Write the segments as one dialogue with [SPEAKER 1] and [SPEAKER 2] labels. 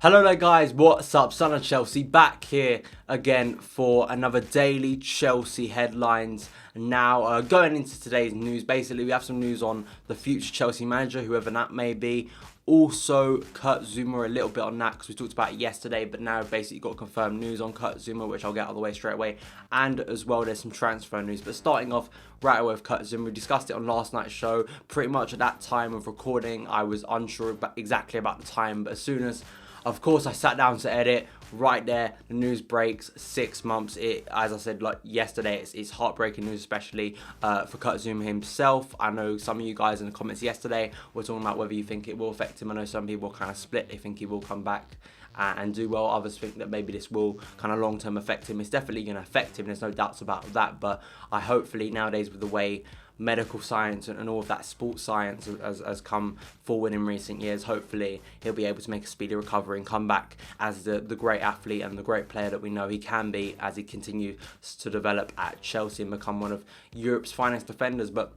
[SPEAKER 1] Hello there guys, what's up? Son of Chelsea back here again for another daily Chelsea headlines. Now going into today's news, basically we have some news on the future Chelsea manager, whoever that may be. Also Kurt Zouma, a little bit on that because we talked about it yesterday, but now basically got confirmed news on Kurt Zouma, which I'll get out of the way straight away. And as well there's some transfer news. But starting off right away with Kurt Zouma, we discussed it on last night's show. Pretty much at that time of recording I was unsure exactly about the time, but as soon as of course I sat down to edit, right there the news breaks. 6 months. As I said like yesterday, it's heartbreaking news, especially for Kurt Zouma himself. I know some of you guys in the comments yesterday were talking about whether you think it will affect him. I know some people are kind of split. They think he will come back and do well. Others think that maybe this will kind of long term affect him. It's definitely going to affect him, there's no doubts about that, but I hopefully nowadays with the way medical science and all of that sports science has come forward in recent years, hopefully he'll be able to make a speedy recovery and come back as the great athlete and the great player that we know he can be as he continues to develop at Chelsea and become one of Europe's finest defenders. But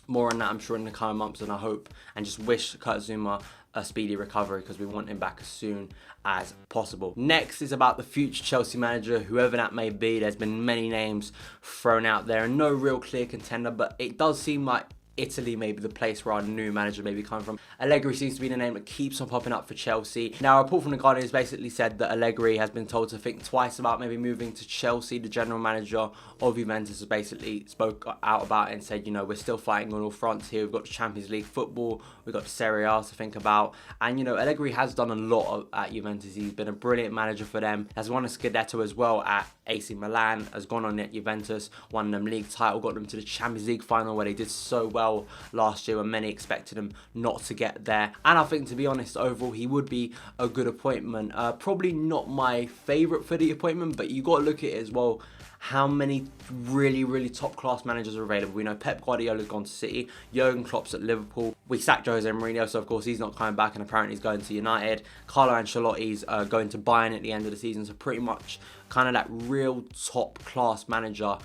[SPEAKER 1] more on that I'm sure in the coming months, and I hope and just wish Kurt Zouma a speedy recovery because we want him back as soon as possible. Next is about the future Chelsea manager, whoever that may be. There's been many names thrown out there and no real clear contender, but it does seem like Italy may be the place where our new manager may be coming from. Allegri seems to be the name that keeps on popping up for Chelsea. Now, a report from The Guardian has basically said that Allegri has been told to think twice about maybe moving to Chelsea. The general manager of Juventus has basically spoke out about it and said, you know, we're still fighting on all fronts here. We've got the Champions League football, we've got the Serie A to think about. And, you know, Allegri has done a lot at Juventus. He's been a brilliant manager for them. Has won a Scudetto as well at AC Milan, has gone on at Juventus, won them league title, got them to the Champions League final where they did so well last year when many expected him not to get there. And I think, to be honest, overall he would be a good appointment. Probably not my favourite for the appointment, but you got to look at it as well. How many really top class managers are available? We know Pep Guardiola's gone to City, Jurgen Klopp's at Liverpool. We sacked Jose Mourinho, so of course he's not coming back, and apparently he's going to United. Carlo Ancelotti's going to Bayern at the end of the season, so pretty much kind of that real top class manager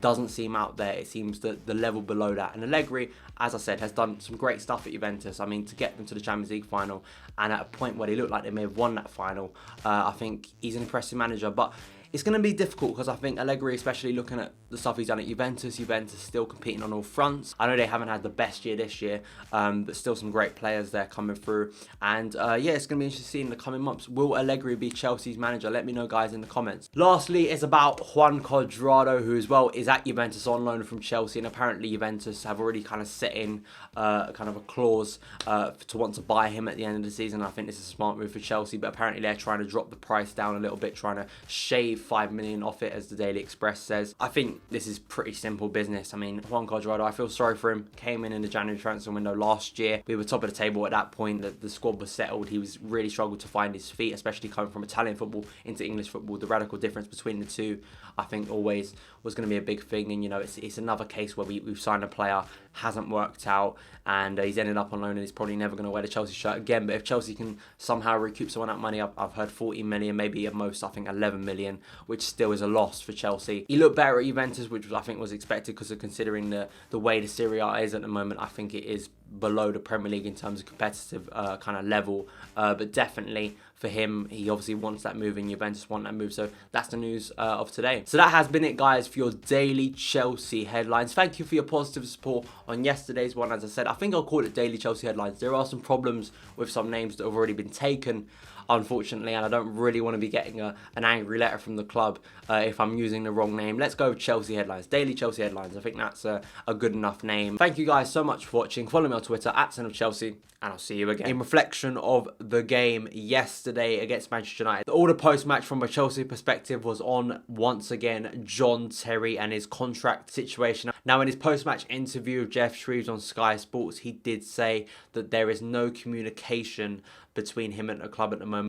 [SPEAKER 1] doesn't seem out there. It seems that the level below that. And Allegri, as I said, has done some great stuff at Juventus. I mean, to get them to the Champions League final and at a point where they look like they may have won that final, I think he's an impressive manager. But it's going to be difficult because I think Allegri, especially looking at the stuff he's done at Juventus still competing on all fronts. I know they haven't had the best year this year, but still some great players there coming through. And yeah, it's going to be interesting to see in the coming months. Will Allegri be Chelsea's manager? Let me know, guys, in the comments. Lastly, it's about Juan Cuadrado, who as well is at Juventus on loan from Chelsea. And apparently Juventus have already kind of set in kind of a clause to want to buy him at the end of the season. I think this is a smart move for Chelsea, but apparently they're trying to drop the price down a little bit, trying to shave 5 million off it, as the Daily Express says. I think this is pretty simple business. I mean, Juan Cuadrado, I feel sorry for him. Came in the January transfer window last year. We were top of the table at that point. The squad was settled. He was really struggled to find his feet, especially coming from Italian football into English football. The radical difference between the two, I think, always was going to be a big thing. And, you know, it's another case where we've signed a player, hasn't worked out, and he's ended up on loan and he's probably never going to wear the Chelsea shirt again. But if Chelsea can somehow recoup some of that money, I've heard 40 million, maybe at most, I think 11 million, which still is a loss for Chelsea. He looked better at Juventus, which I think was expected because of considering the way the Serie A is at the moment. I think it is below the Premier League in terms of competitive kind of level, but definitely for him, he obviously wants that move and Juventus want that move. So that's the news of today. So that has been it, guys, for your daily Chelsea headlines. Thank you for your positive support on yesterday's one. As I said, I think I'll call it daily Chelsea headlines. There are some problems with some names that have already been taken, unfortunately, and I don't really want to be getting an angry letter from the club if I'm using the wrong name. Let's go with Chelsea headlines, daily Chelsea headlines. I think that's a good enough name. Thank you guys so much for watching. Follow me on Twitter at SonOfChelsea, and I'll see you again. In reflection of the game yesterday against Manchester United, all the post-match from a Chelsea perspective was on, once again, John Terry and his contract situation. Now, in his post-match interview with Jeff Shreves on Sky Sports, he did say that there is no communication between him and the club at the moment.